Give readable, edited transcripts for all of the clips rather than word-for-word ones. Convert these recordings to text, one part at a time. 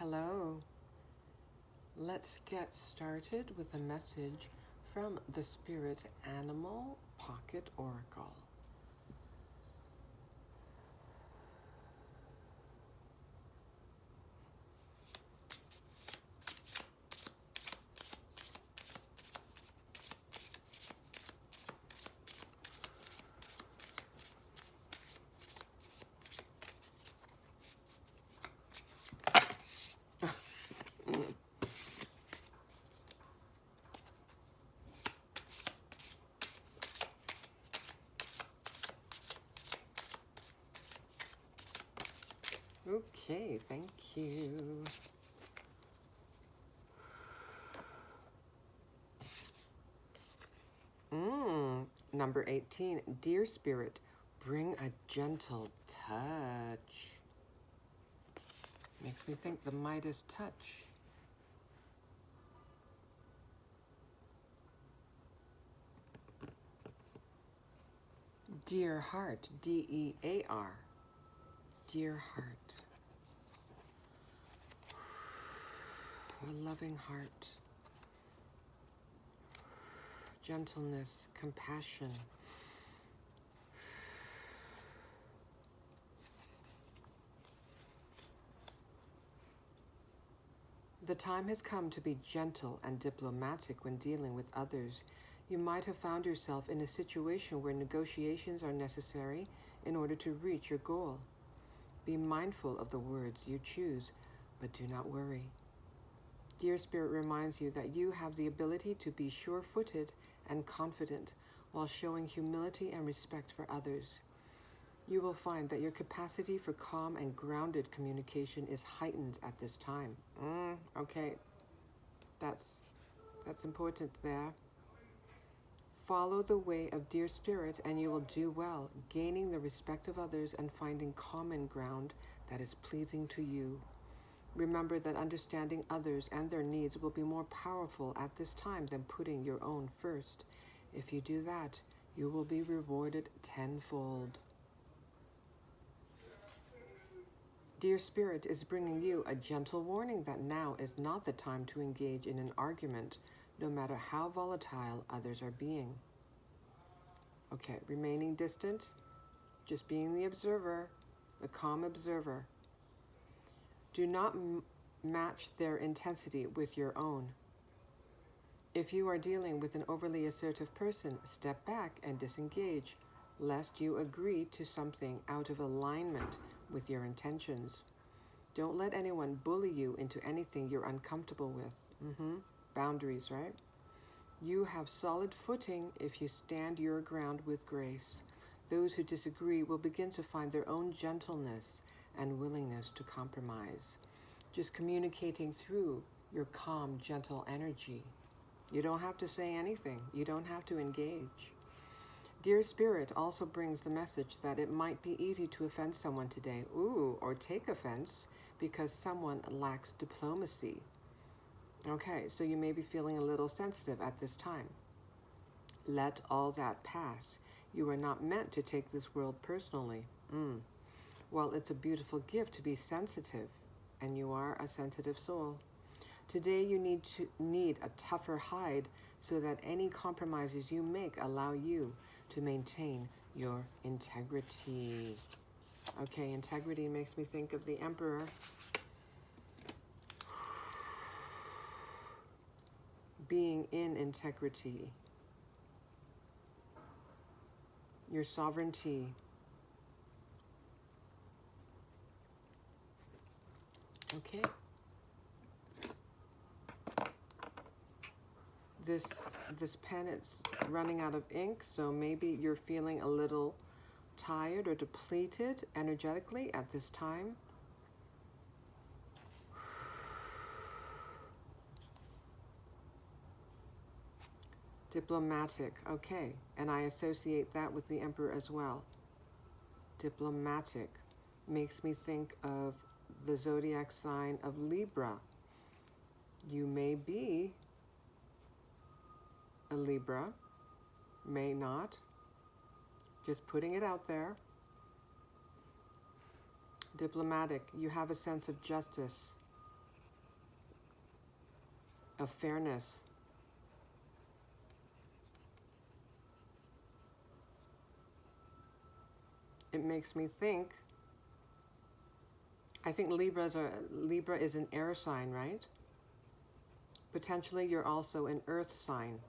Hello. Let's get started with a message from the Spirit Animal Pocket Oracle. Okay, thank you. Number 18, Dear Spirit, bring a gentle touch. Makes me think the Midas touch. Dear Heart, D-E-A-R. Dear Heart. A loving heart. Gentleness, compassion. The time has come to be gentle and diplomatic when dealing with others. You might have found yourself in a situation where negotiations are necessary in order to reach your goal. Be mindful of the words you choose, but do not worry. Dear Spirit reminds you that you have the ability to be sure-footed and confident while showing humility and respect for others. You will find that your capacity for calm and grounded communication is heightened at this time. Okay, that's important there. Follow the way of Dear Spirit and you will do well, gaining the respect of others and finding common ground that is pleasing to you. Remember that understanding others and their needs will be more powerful at this time than putting your own first. If you do that, you will be rewarded tenfold. Dear Spirit is bringing you a gentle warning that now is not the time to engage in an argument, no matter how volatile others are being. Okay, remaining distant, just being the observer, the calm observer. Do not match their intensity with your own. If you are dealing with an overly assertive person, step back and disengage, lest you agree to something out of alignment with your intentions. Don't let anyone bully you into anything you're uncomfortable with. Boundaries, right? You have solid footing if you stand your ground with grace. Those who disagree will begin to find their own gentleness and willingness to compromise. Just communicating through your calm, gentle energy. You don't have to say anything. You don't have to engage. Dear Spirit also brings the message that it might be easy to offend someone today, or take offense because someone lacks diplomacy. Okay, so you may be feeling a little sensitive at this time. Let all that pass. You are not meant to take this world personally. Well, it's a beautiful gift to be sensitive, and you are a sensitive soul. Today you need a tougher hide so that any compromises you make allow you to maintain your integrity. Okay, integrity makes me think of the Emperor. Being in integrity. Your sovereignty. Okay. This pen is running out of ink, so maybe you're feeling a little tired or depleted energetically at this time. Diplomatic, okay, and I associate that with the Emperor as well. Diplomatic makes me think of the zodiac sign of Libra. You may be a Libra, may not. Just putting it out there. Diplomatic, you have a sense of justice. of fairness. It makes me think, I think Libra is an air sign, right? Potentially you're also an earth sign.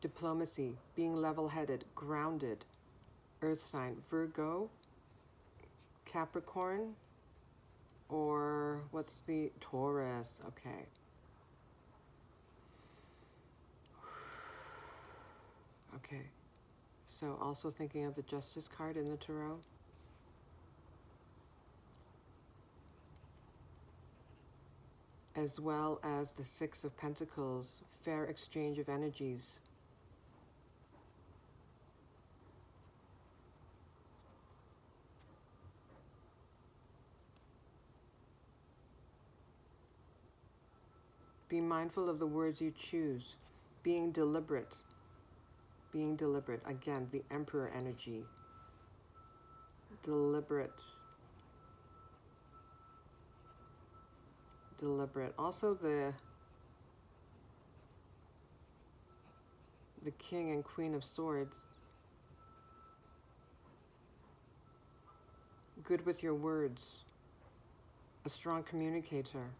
Diplomacy, being level-headed, grounded, earth sign. Virgo, Capricorn, or what's the Taurus? Okay. Okay. So also thinking of the Justice card in the Tarot. As well as the Six of Pentacles, fair exchange of energies. Be mindful of the words you choose. Being deliberate. Being deliberate. Again, the Emperor energy. Deliberate. Deliberate. Also the King and Queen of Swords. Good with your words. A strong communicator.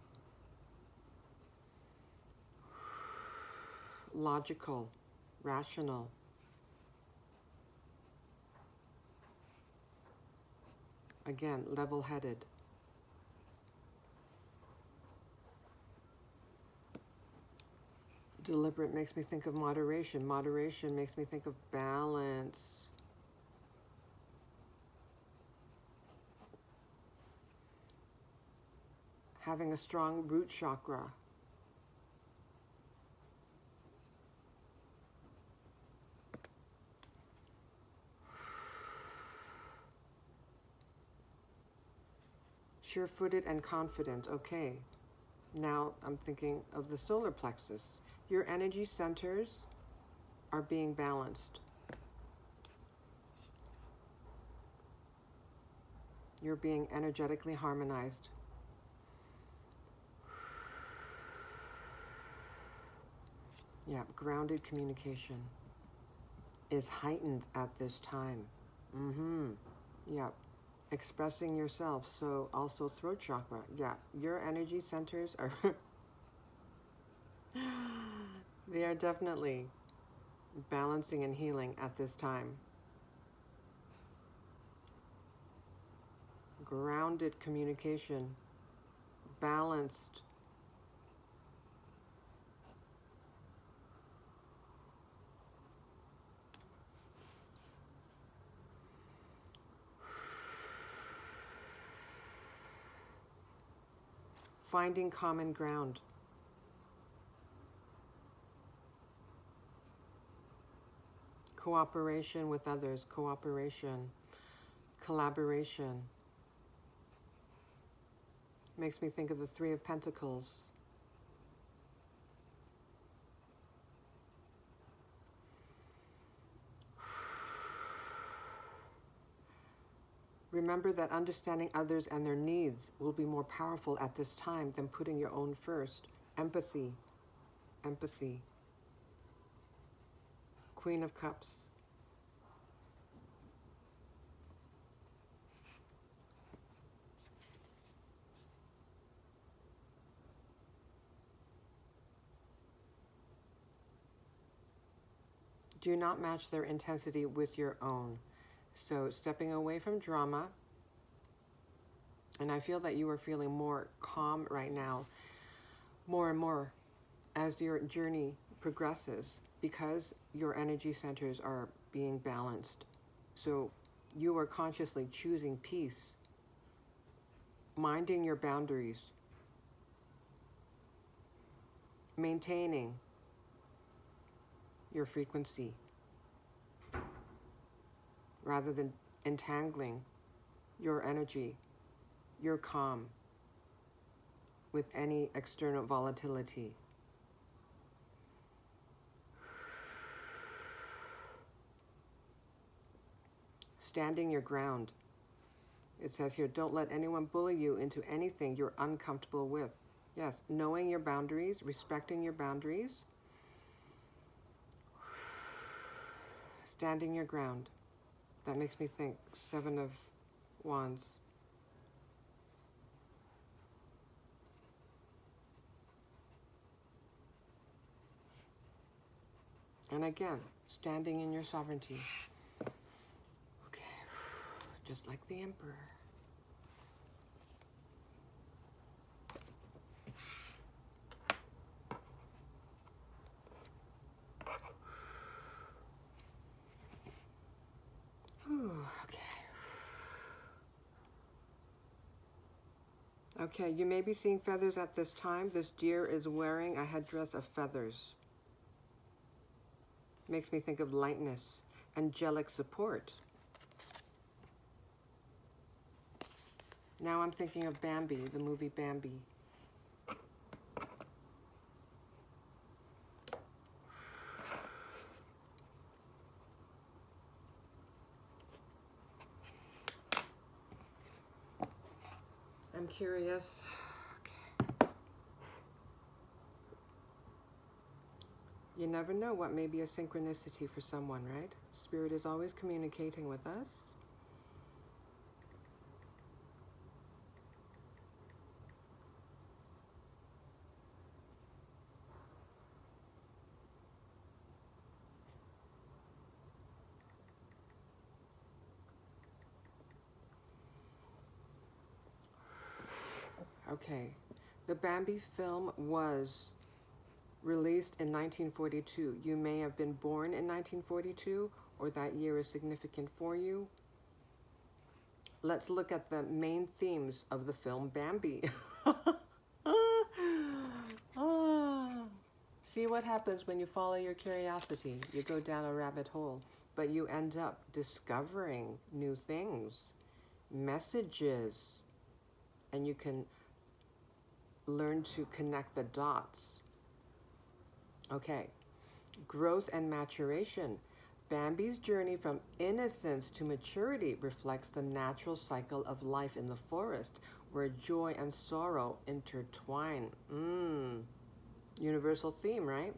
Logical. Rational. Again, level-headed. Deliberate makes me think of moderation. Moderation makes me think of balance. Having a strong root chakra. Sure-footed and confident. Okay. Now I'm thinking of the solar plexus. Your energy centers are being balanced. You're being energetically harmonized. Yeah, grounded communication is heightened at this time. Yeah, expressing yourself. So also throat chakra. Yeah, your energy centers are they are definitely balancing and healing at this time. Grounded communication, balanced. Finding common ground. Cooperation with others, cooperation, collaboration. Makes me think of the Three of Pentacles. Remember that understanding others and their needs will be more powerful at this time than putting your own first. Empathy. Empathy. Queen of Cups. Do not match their intensity with your own. So stepping away from drama, and I feel that you are feeling more calm right now, more and more as your journey progresses, because your energy centers are being balanced. So you are consciously choosing peace, minding your boundaries, maintaining your frequency rather than entangling your energy, your calm with any external volatility. Standing your ground It says here, don't let anyone bully you into anything you're uncomfortable with. Yes, knowing your boundaries, respecting your boundaries, standing your ground. That makes me think 7 of Wands. And again, standing in your sovereignty. Okay, just like the Emperor. Okay. Okay, you may be seeing feathers at this time. This deer is wearing a headdress of feathers. Makes me think of lightness, angelic support. Now I'm thinking of Bambi, the movie Bambi. I'm curious. Okay. You never know what may be a synchronicity for someone, right? Spirit is always communicating with us. Okay, the Bambi film was released in 1942. You may have been born in 1942, or that year is significant for you. Let's look at the main themes of the film Bambi. See what happens when you follow your curiosity. You go down a rabbit hole, but you end up discovering new things, messages, and you can learn to connect the dots. Okay, growth and maturation. Bambi's journey from innocence to maturity reflects the natural cycle of life in the forest, where joy and sorrow intertwine. Universal theme, right?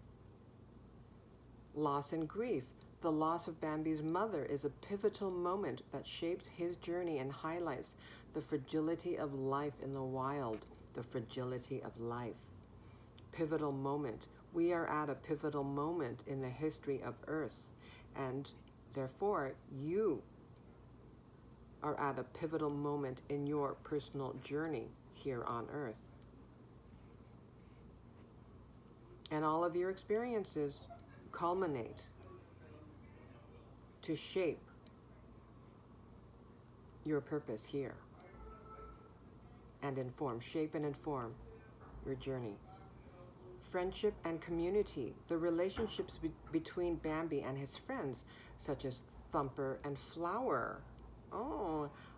Loss and grief. The loss of Bambi's mother is a pivotal moment that shapes his journey and highlights the fragility of life in the wild. The fragility of life. Pivotal moment. We are at a pivotal moment in the history of Earth, and therefore you are at a pivotal moment in your personal journey here on Earth. And all of your experiences culminate to shape your purpose here and shape and inform your journey. Friendship and community. The relationships between Bambi and his friends, such as Thumper and Flower,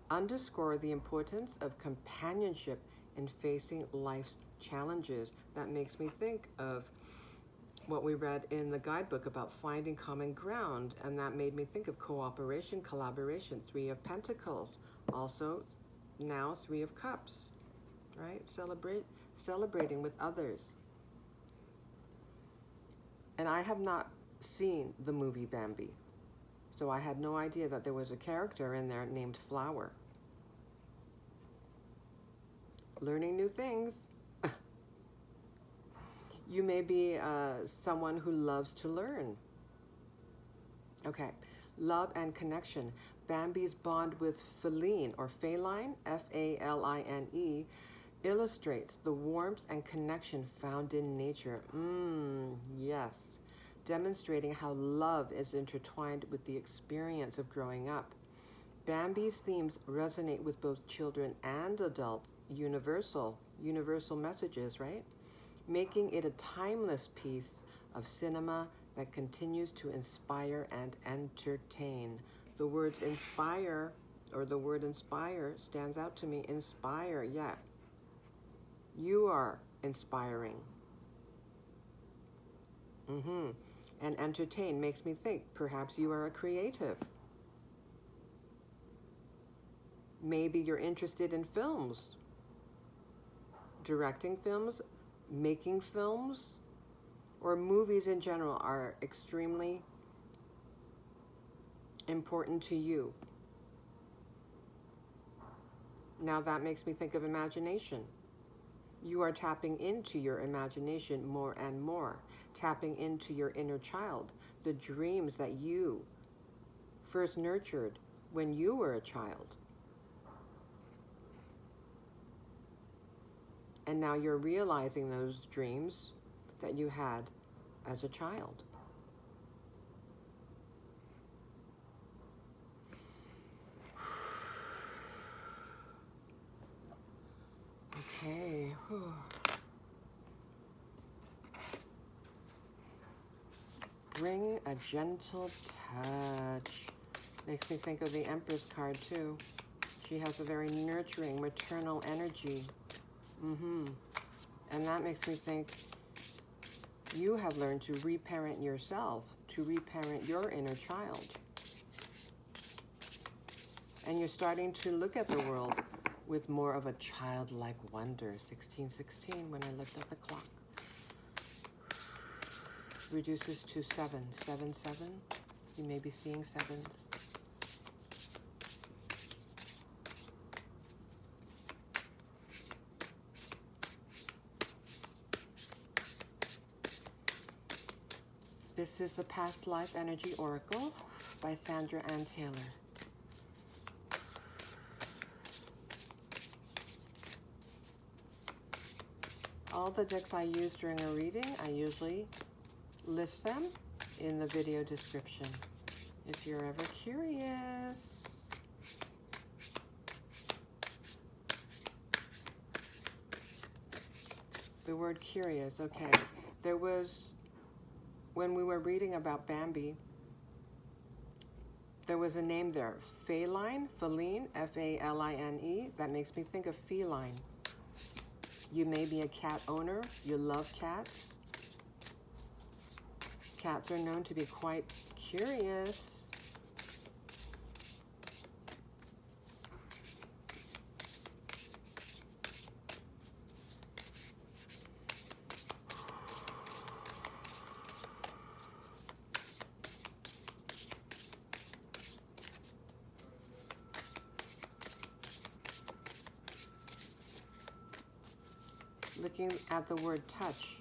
underscore the importance of companionship in facing life's challenges. That makes me think of what we read in the guidebook about finding common ground, and that made me think of cooperation, collaboration. 3 of Pentacles. Also, now 3 of Cups, right? Celebrating with others. And I have not seen the movie Bambi, so I had no idea that there was a character in there named Flower. Learning new things. You may be someone who loves to learn. Okay, love and connection. Bambi's bond with Feline, or Feline, F-A-L-I-N-E, illustrates the warmth and connection found in nature. Yes. Demonstrating how love is intertwined with the experience of growing up. Bambi's themes resonate with both children and adults. Universal messages, right? Making it a timeless piece of cinema that continues to inspire and entertain. The words inspire, or the word inspire, stands out to me. Inspire, yeah. You are inspiring. And entertain makes me think perhaps you are a creative. Maybe you're interested in films, directing films, making films, or movies in general are extremely important to you. Now that makes me think of imagination. You are tapping into your imagination more and more, tapping into your inner child, the dreams that you first nurtured when you were a child. And now you're realizing those dreams that you had as a child. Okay. Bring a gentle touch. Makes me think of the Empress card too. She has a very nurturing, maternal energy. And that makes me think you have learned to reparent yourself, to reparent your inner child. And you're starting to look at the world with more of a childlike wonder. 1616 when I looked at the clock. Reduces to 7. 7, 7. You may be seeing sevens. This is the Past Life Energy Oracle by Sandra Ann Taylor. All the decks I use during a reading, I usually list them in the video description if you're ever curious. The word curious, okay. There was, when we were reading about Bambi, there was a name there, Feline, F-A-L-I-N-E. That makes me think of feline. You may be a cat owner. You love cats. Cats are known to be quite curious. Looking at the word touch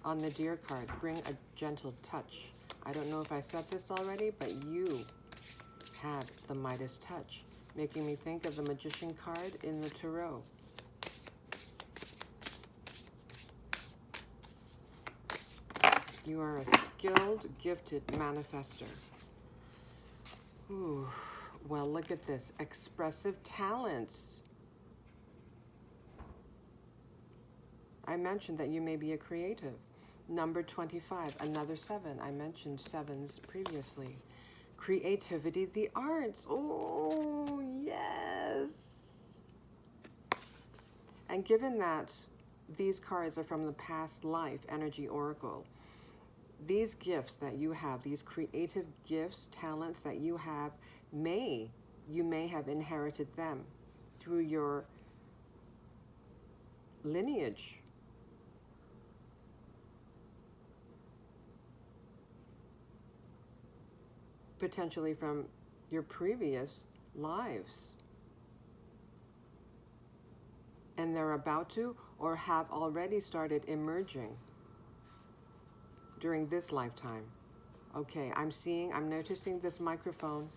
on the deer card, bring a gentle touch. I don't know if I said this already, but you had the Midas touch, making me think of the Magician card in the Tarot. You are a skilled, gifted manifester. Ooh, well, look at this. Expressive talents. I mentioned that you may be a creative. Number 25, another 7. I mentioned 7s previously. Creativity, the arts. Oh, yes. And given that these cards are from the Past Life Energy Oracle, these gifts that you have, these creative gifts, talents that you have, you may have inherited them through your lineage. Potentially from your previous lives. And they're about to or have already started emerging during this lifetime. Okay, I'm noticing this microphone.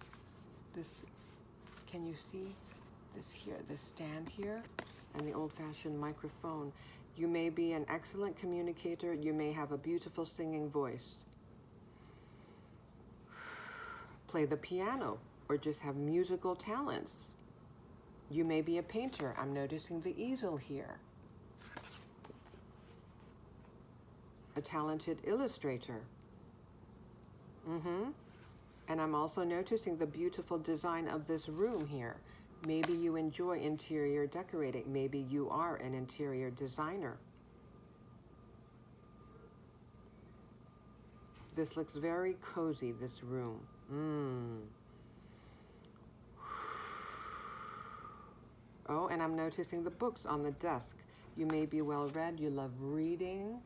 Can you see this here, this stand here? And the old-fashioned microphone. You may be an excellent communicator. You may have a beautiful singing voice. Play the piano, or just have musical talents. You may be a painter. I'm noticing the easel here. A talented illustrator. And I'm also noticing the beautiful design of this room here. Maybe you enjoy interior decorating. Maybe you are an interior designer. This looks very cozy, this room. Oh, and I'm noticing the books on the desk. You may be well read. You love reading.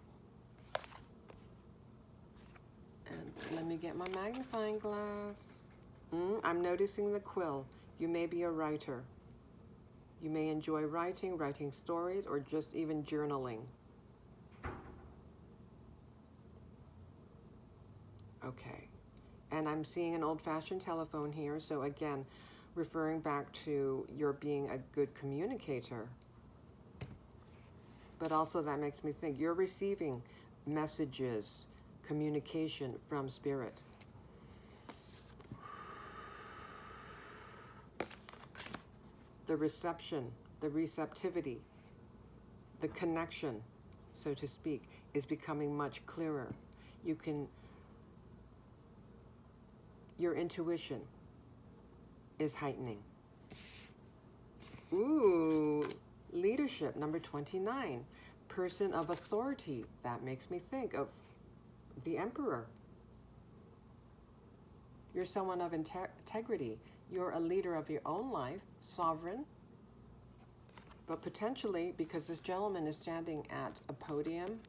And let me get my magnifying glass. I'm noticing the quill. You may be a writer. You may enjoy writing, writing stories, or just even journaling. Okay. And I'm seeing an old-fashioned telephone here. So again, referring back to your being a good communicator. But also that makes me think you're receiving messages, communication from spirit. The reception, the receptivity, the connection, so to speak, is becoming much clearer. Your intuition is heightening. Ooh, leadership, number 29. Person of authority. That makes me think of the emperor. You're someone of integrity. You're a leader of your own life, sovereign. But potentially, because this gentleman is standing at a podium,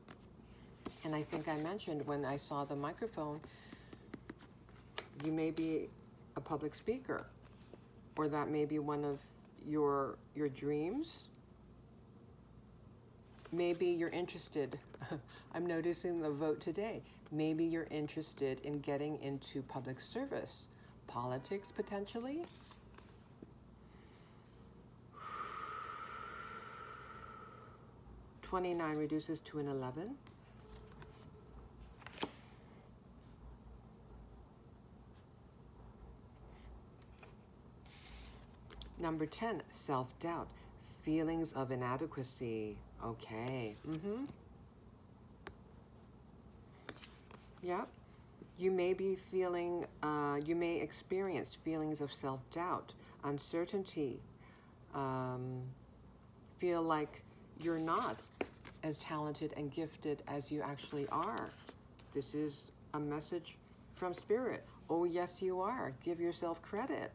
and I think I mentioned when I saw the microphone, you may be a public speaker, or that may be one of your dreams. Maybe you're interested. I'm noticing the vote today. Maybe you're interested in getting into public service, politics potentially. $29 reduces to an 11. Number 10, self-doubt, feelings of inadequacy. Okay. Yep. You may be feeling, you may experience feelings of self-doubt, uncertainty, feel like you're not as talented and gifted as you actually are. This is a message from Spirit. Oh, yes, you are. Give yourself credit.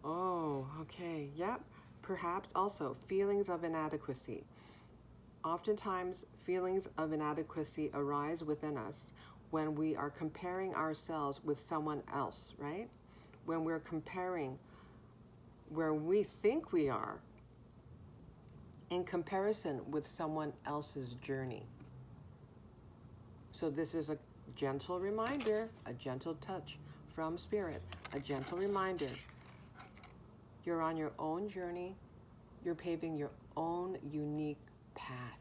Oh, okay. Yep. Perhaps also feelings of inadequacy. Oftentimes, feelings of inadequacy arise within us when we are comparing ourselves with someone else, right? When we're comparing where we think we are in comparison with someone else's journey. So this is a gentle reminder, a gentle touch from Spirit, a gentle reminder. You're on your own journey. You're paving your own unique path.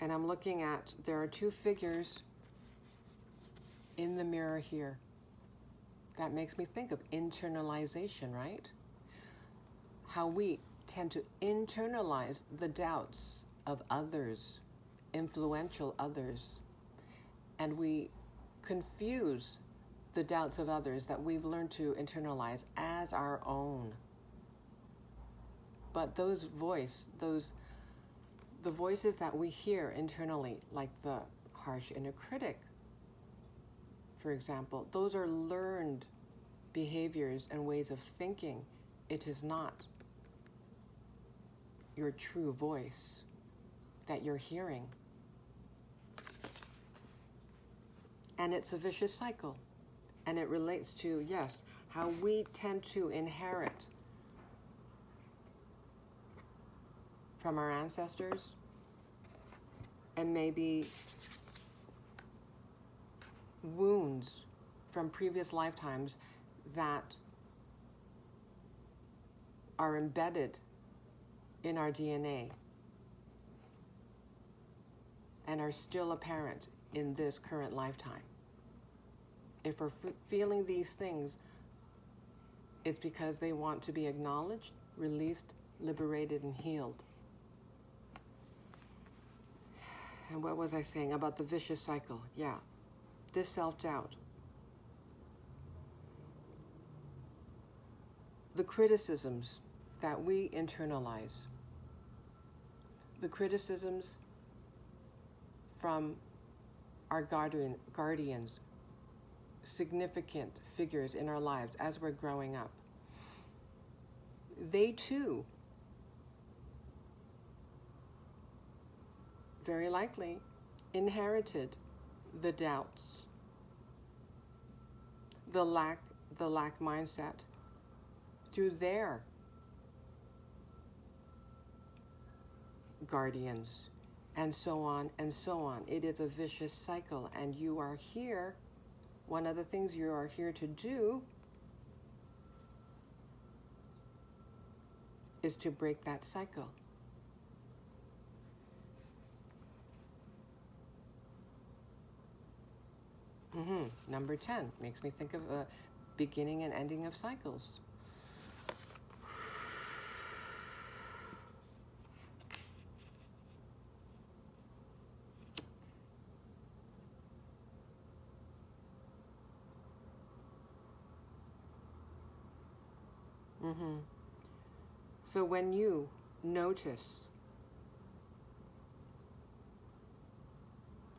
And I'm looking at, there are two figures in the mirror here. That makes me think of internalization, right? How we tend to internalize the doubts of others, influential others, and we confuse the doubts of others that we've learned to internalize as our own. But the voices that we hear internally, like the harsh inner critic, for example, those are learned behaviors and ways of thinking. It is not your true voice that you're hearing. And it's a vicious cycle. And it relates to, yes, how we tend to inherit from our ancestors, and maybe wounds from previous lifetimes that are embedded in our DNA and are still apparent in this current lifetime. If we're feeling these things, it's because they want to be acknowledged, released, liberated, and healed. And what was I saying about the vicious cycle? Yeah, this self-doubt. The criticisms that we internalize. The criticisms from our guardians, significant figures in our lives as we're growing up. They too, very likely, inherited the doubts, the lack mindset through their guardians, and so on and so on. It is a vicious cycle, and you are here. One of the things you are here to do is to break that cycle. Number 10 makes me think of a beginning and ending of cycles. So when you notice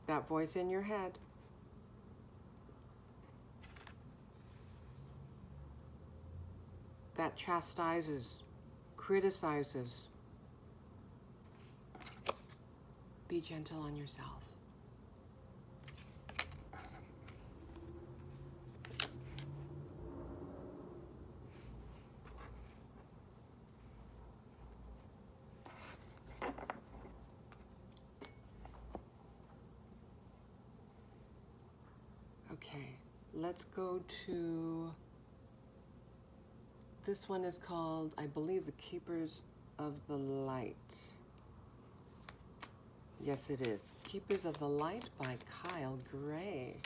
that voice in your head, that chastises, criticizes, be gentle on yourself. Okay, let's go to, this one is called, I believe, The Keepers of the Light. Yes, it is. Keepers of the Light by Kyle Gray.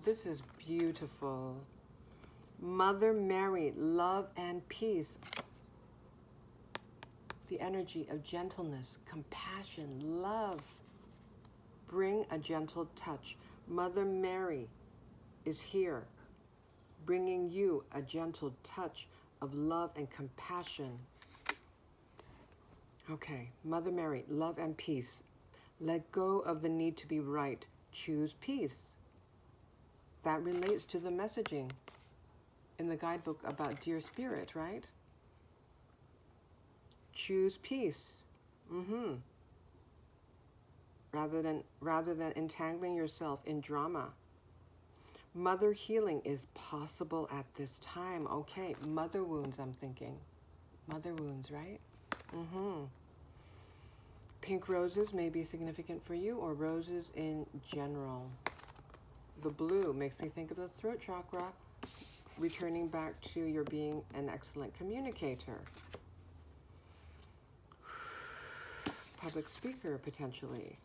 This is beautiful. Mother Mary, love and peace. The energy of gentleness, compassion, love. Bring a gentle touch. Mother Mary is here, bringing you a gentle touch of love and compassion. Okay, Mother Mary, love and peace. Let go of the need to be right. Choose peace. That relates to the messaging in the guidebook about Dear Spirit, right? Choose peace. Rather than entangling yourself in drama. Mother healing is possible at this time. Okay, mother wounds, I'm thinking. Mother wounds, right? Pink roses may be significant for you, or roses in general. The blue makes me think of the throat chakra, returning back to your being an excellent communicator. Public speaker, potentially.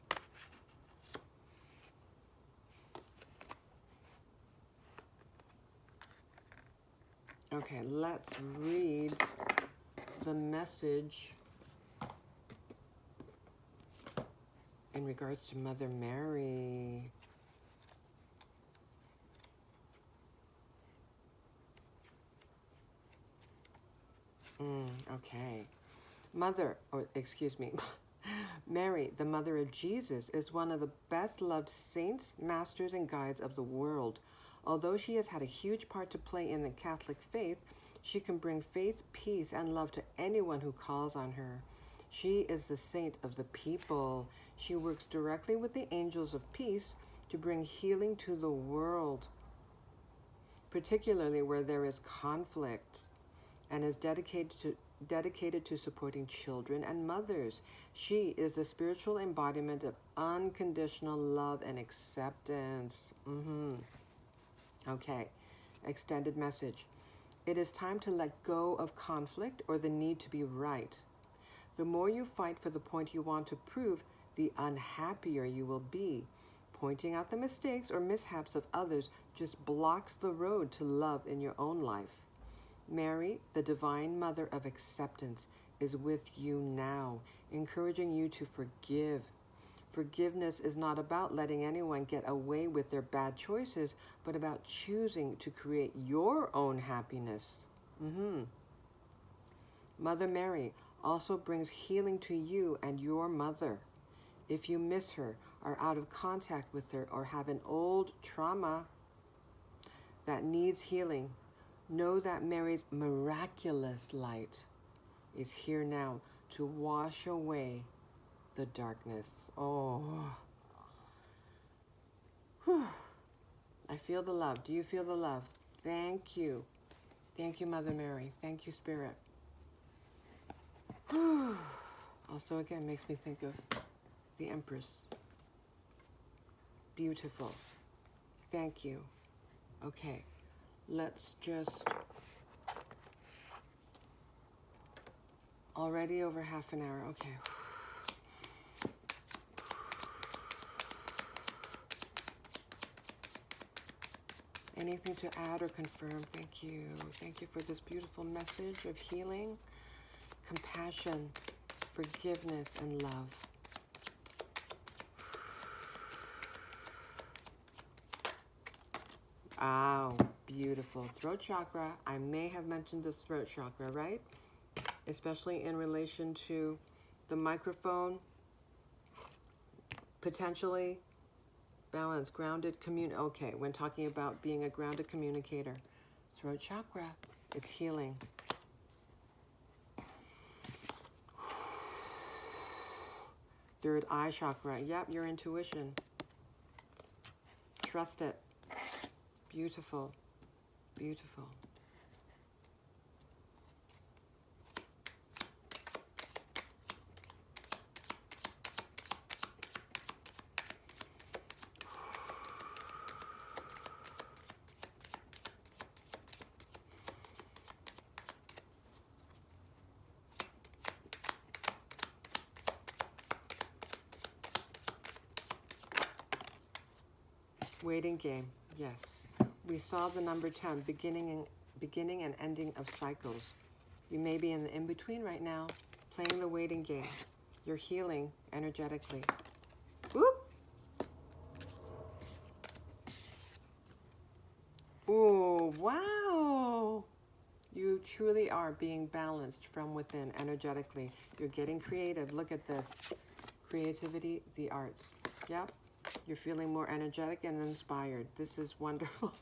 Okay, let's read the message in regards to Mother Mary. Okay. Mary, the mother of Jesus, is one of the best loved saints, masters, and guides of the world. Although she has had a huge part to play in the Catholic faith, she can bring faith, peace, and love to anyone who calls on her. She is the saint of the people. She works directly with the angels of peace to bring healing to the world, particularly where there is conflict, and is dedicated to supporting children and mothers. She is the spiritual embodiment of unconditional love and acceptance. Okay, extended message. It is time to let go of conflict or the need to be right. The more you fight for the point you want to prove, the unhappier you will be. Pointing out the mistakes or mishaps of others just blocks the road to love in your own life. Mary, the Divine Mother of Acceptance, is with you now, encouraging you to forgive. Forgiveness is not about letting anyone get away with their bad choices, but about choosing to create your own happiness. Mother Mary also brings healing to you and your mother. If you miss her, are out of contact with her, or have an old trauma that needs healing, know that Mary's miraculous light is here now to wash away the darkness. Oh, whew. I feel the love. Do you feel the love? Thank you. Thank you, Mother Mary. Thank you, Spirit. Whew. Also, again, makes me think of the Empress. Beautiful. Thank you. Okay, let's just... Already over half an hour. Okay. Anything to add or confirm? Thank you. Thank you for this beautiful message of healing, compassion, forgiveness, and love. Wow, beautiful. Throat chakra. I may have mentioned the throat chakra, right? Especially in relation to the microphone, potentially balanced, grounded, okay, when talking about being a grounded communicator. Throat chakra, it's healing. Third eye chakra, yep, your intuition. Trust it. Beautiful, beautiful. Waiting game, yes. We saw the number 10, beginning and ending of cycles. You may be in the in-between right now, playing the waiting game. You're healing energetically. Whoop! Ooh, wow! You truly are being balanced from within energetically. You're getting creative. Look at this. Creativity, the arts. Yep. You're feeling more energetic and inspired. This is wonderful.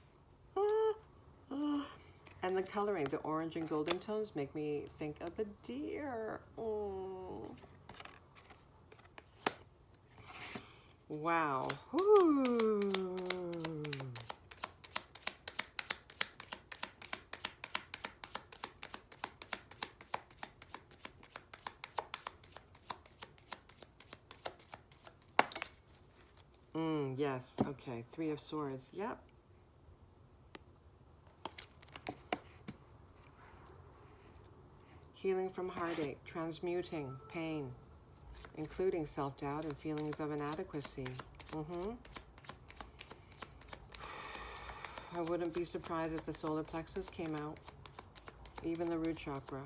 And the coloring, the orange and golden tones make me think of the deer. Oh. Wow. Woo. Yes, okay. 3 of Swords. Yep. Healing from heartache, transmuting pain, including self-doubt and feelings of inadequacy. I wouldn't be surprised if the solar plexus came out. Even the root chakra.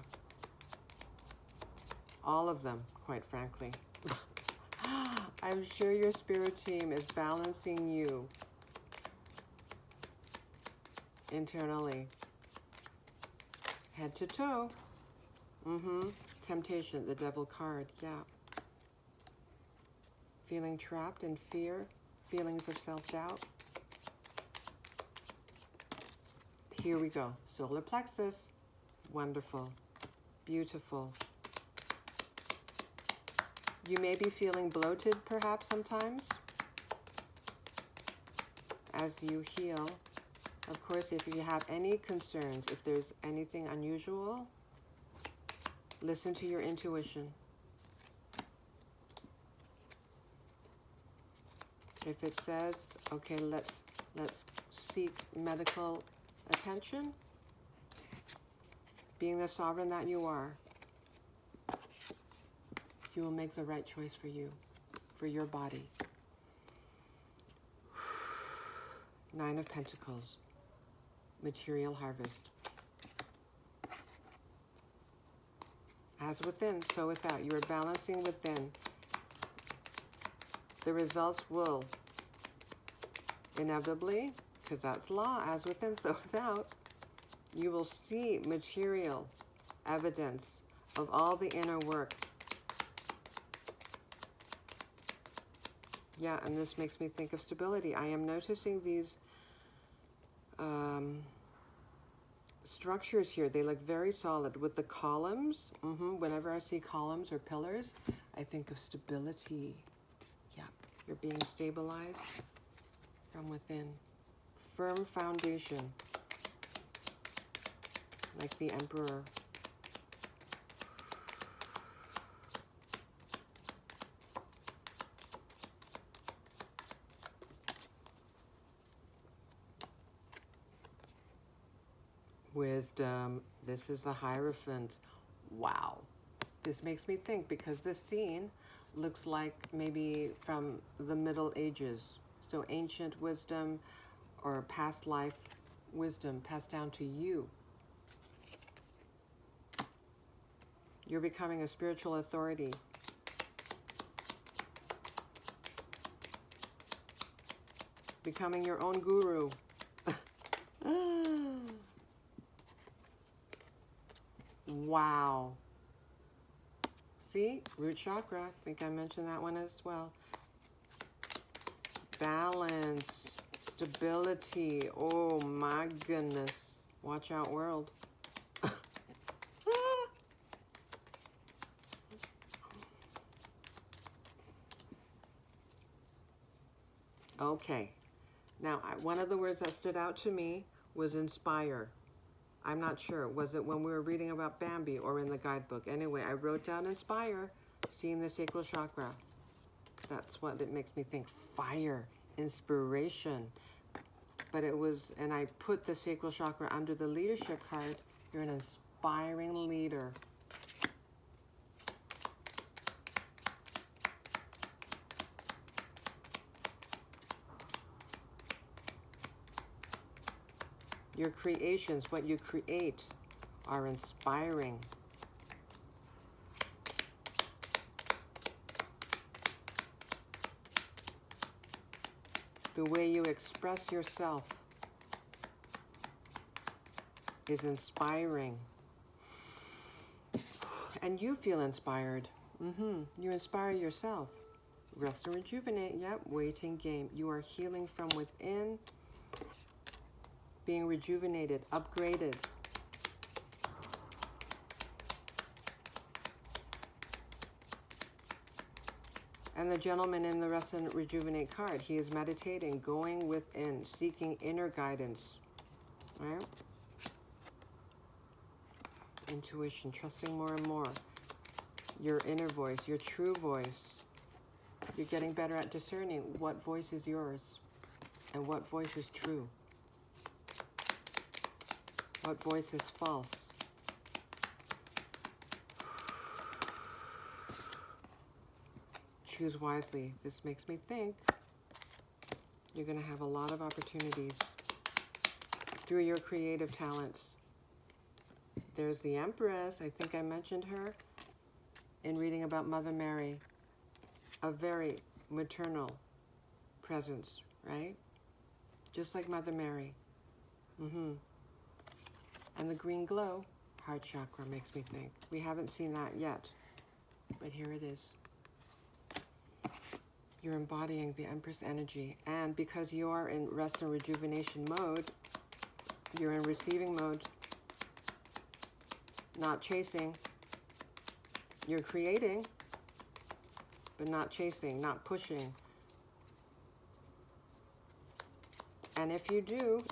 All of them, quite frankly. I'm sure your spirit team is balancing you internally. Head to toe. Temptation, the devil card, yeah. Feeling trapped in fear, feelings of self-doubt. Here we go. Solar plexus. Wonderful. Beautiful. You may be feeling bloated perhaps sometimes as you heal. Of course, if you have any concerns, if there's anything unusual, listen to your intuition. If it says, okay, let's seek medical attention, being the sovereign that you are, you will make the right choice for you, for your body. Nine of Pentacles. Material harvest. As within, so without. You are balancing within. The results will inevitably, because that's law, as within, so without, you will see material evidence of all the inner work. Yeah, and this makes me think of stability. I am noticing these structures here. They look very solid with the columns. Whenever I see columns or pillars, I think of stability. Yeah, you're being stabilized from within. Firm foundation, like the Emperor. Wisdom. This is the Hierophant. Wow. This makes me think, because this scene looks like maybe from the Middle Ages. So ancient wisdom or past life wisdom passed down to you. You're becoming a spiritual authority. Becoming your own guru. Wow. See? Root chakra. I think I mentioned that one as well. Balance. Stability. Oh my goodness. Watch out, world. Okay. Now, one of the words that stood out to me was inspire. I'm not sure. Was it when we were reading about Bambi or in the guidebook? Anyway, I wrote down inspire, seeing the sacral chakra. That's what it makes me think. Fire, inspiration. But it was, and I put the sacral chakra under the leadership card. You're an inspiring leader. Your creations, what you create, are inspiring. The way you express yourself is inspiring. And you feel inspired. You inspire yourself. Rest and rejuvenate. Yep, waiting game. You are healing from within. Being rejuvenated, upgraded. And the gentleman in the Rest and Rejuvenate card, he is meditating, going within, seeking inner guidance. Right? Intuition, trusting more and more. Your inner voice, your true voice. You're getting better at discerning what voice is yours and what voice is true. What voice is false? Choose wisely. This makes me think you're going to have a lot of opportunities through your creative talents. There's the Empress. I think I mentioned her in reading about Mother Mary. A very maternal presence, right? Just like Mother Mary. And the green glow, heart chakra, makes me think. We haven't seen that yet, but here it is. You're embodying the Empress energy, and because you are in rest and rejuvenation mode, you're in receiving mode, not chasing. You're creating, but not chasing, not pushing. And if you do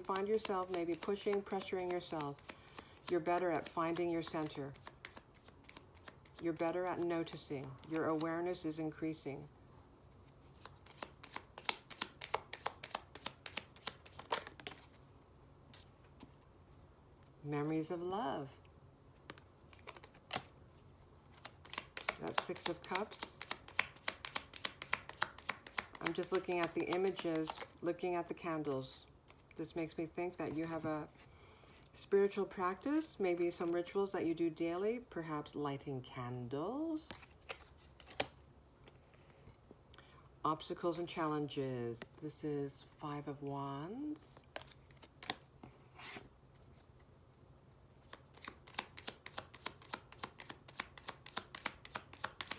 find yourself maybe pushing, pressuring yourself, you're better at finding your center. You're better at noticing. Your awareness is increasing. Memories of love. That Six of Cups. I'm just looking at the images, looking at the candles. This makes me think that you have a spiritual practice, maybe some rituals that you do daily, perhaps lighting candles. Obstacles and challenges. This is 5 of Wands.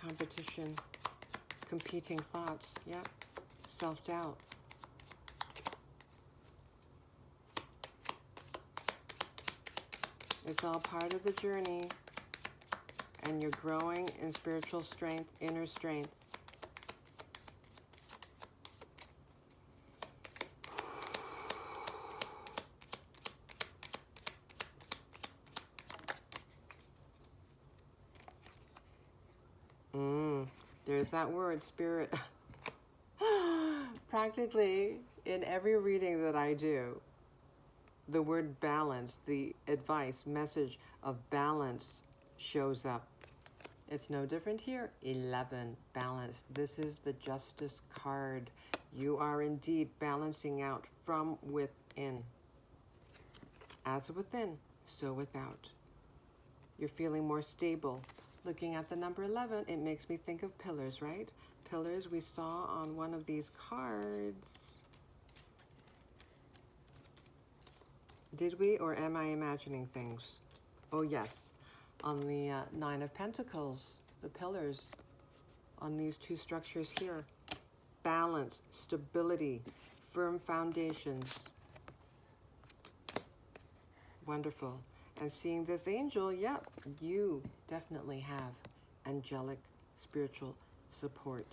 Competition, competing thoughts, yep. Self-doubt. It's all part of the journey, and you're growing in spiritual strength, inner strength. There's that word, spirit. Practically in every reading that I do, the word balance, the advice, message of balance shows up. It's no different here. 11, balance. This is the Justice card. You are indeed balancing out from within. As within, so without. You're feeling more stable. Looking at the number 11, it makes me think of pillars, right? Pillars we saw on one of these cards. Did we, or am I imagining things? Oh yes, on the 9 of Pentacles, the pillars on these two structures here. Balance, stability, firm foundations. Wonderful. And seeing this angel, yep, you definitely have angelic spiritual support.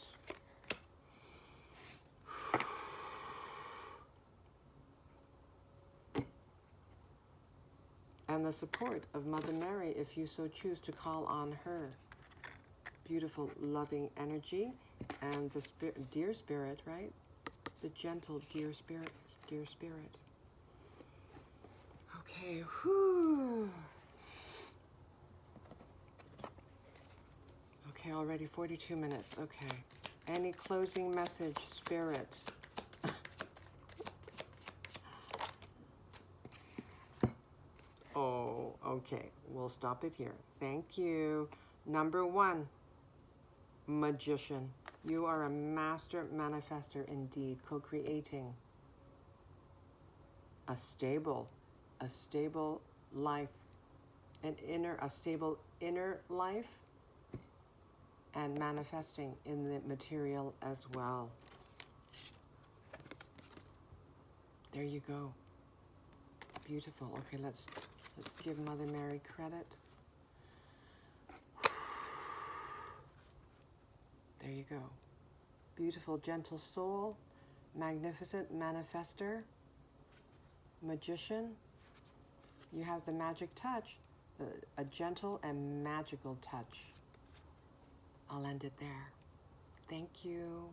And the support of Mother Mary, if you so choose to call on her. Beautiful, loving energy. And the dear spirit, right? The gentle dear spirit, dear spirit. Okay, whew. Okay, already 42 minutes. Okay. Any closing message, spirit? Oh, okay. We'll stop it here. Thank you. Number 1, magician. You are a master manifester indeed, co-creating a stable life, a stable inner life, and manifesting in the material as well. There you go. Beautiful. Okay, let's give Mother Mary credit. There you go. Beautiful, gentle soul, magnificent manifester, magician. You have the magic touch, a gentle and magical touch. I'll end it there. Thank you.